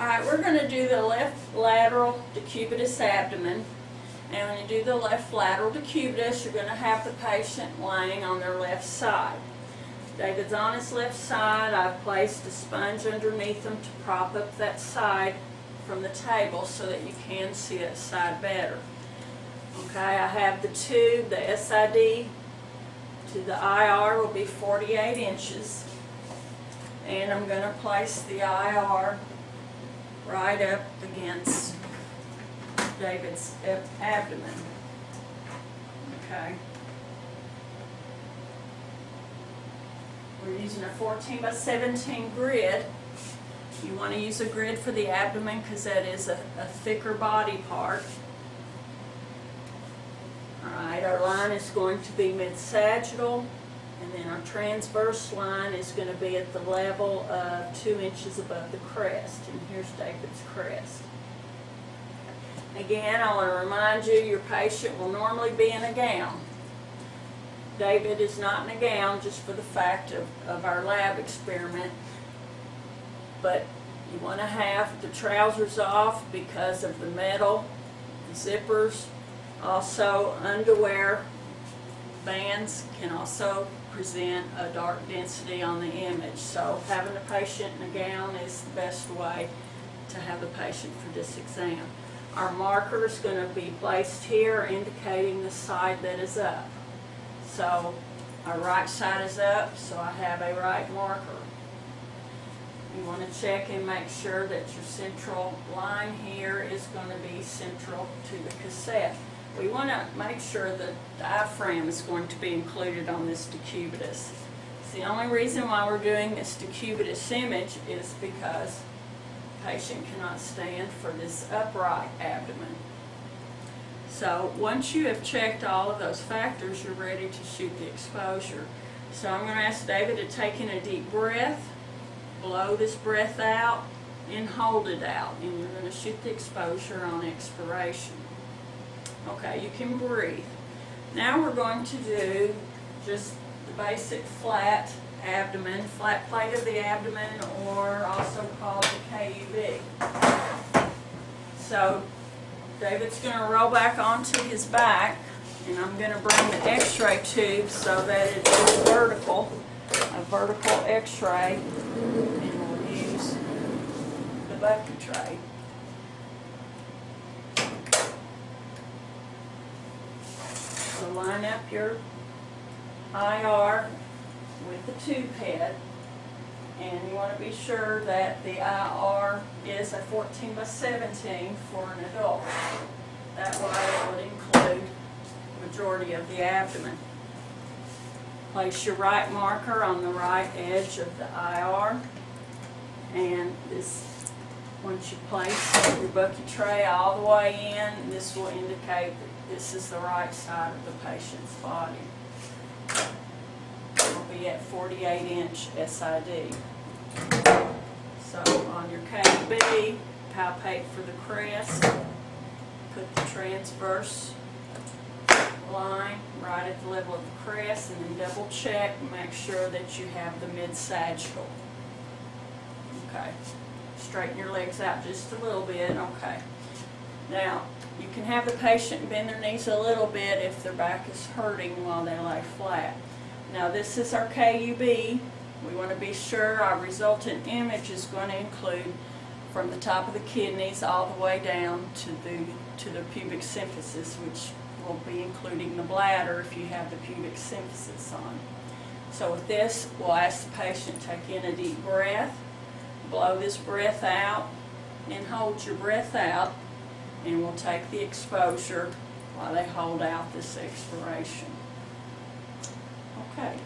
Alright, we're going to do the left lateral decubitus abdomen. And when you do the left lateral decubitus, you're going to have the patient laying on their left side. David's on his left side. I've placed a sponge underneath him to prop up that side from the table so that you can see that side better. Okay, I have the tube, the SID to the IR will be 48 inches. And I'm going to place the IR right up against David's abdomen. Okay. We're using a 14 by 17 grid. You want to use a grid for the abdomen because that is a thicker body part. Alright, our line is going to be mid-sagittal, and then our transverse line is going to be at the level of 2 inches above the crest. And here's David's crest. Again, I want to remind you, your patient will normally be in a gown. David is not in a gown just for the fact of our lab experiment. But you want to have the trousers off because of the metal, the zippers. Also, underwear bands can also present a dark density on the image. So having the patient in a gown is the best way to have the patient for this exam. Our marker is going to be placed here, indicating the side that is up. So our right side is up, so I have a right marker. You want to check and make sure that your central line here is going to be central to the cassette. We want to make sure the diaphragm is going to be included on this decubitus. The only reason why we're doing this decubitus image is because the patient cannot stand for this upright abdomen. So once you have checked all of those factors, you're ready to shoot the exposure. So I'm going to ask David to take in a deep breath, blow this breath out, and hold it out. And you're going to shoot the exposure on expiration. Okay, you can breathe. Now we're going to do just the basic flat abdomen, flat plate of the abdomen, or also called the KUB. So David's going to roll back onto his back, and I'm going to bring the x-ray tube so that it is vertical, a vertical x-ray, and we'll use the bucket tray. So line up your IR with the tube head, and you want to be sure that the IR is a 14 by 17 for an adult. That way it would include the majority of the abdomen. Place your right marker on the right edge of the IR, and this, once you place your bucket tray all the way in, this will indicate that this is the right side of the patient's body. It will be at 48-inch SID. So on your KUB, palpate for the crest, put the transverse line right at the level of the crest, and then double check and make sure that you have the mid-sagittal. Okay. Straighten your legs out just a little bit. Okay. Now, you can have the patient bend their knees a little bit if their back is hurting while they lay flat. Now, this is our KUB. We want to be sure our resultant image is going to include from the top of the kidneys all the way down to the pubic symphysis, which will be including the bladder if you have the pubic symphysis on. So with this, we'll ask the patient to take in a deep breath, blow this breath out, and hold your breath out, and we'll take the exposure while they hold out this expiration. Okay.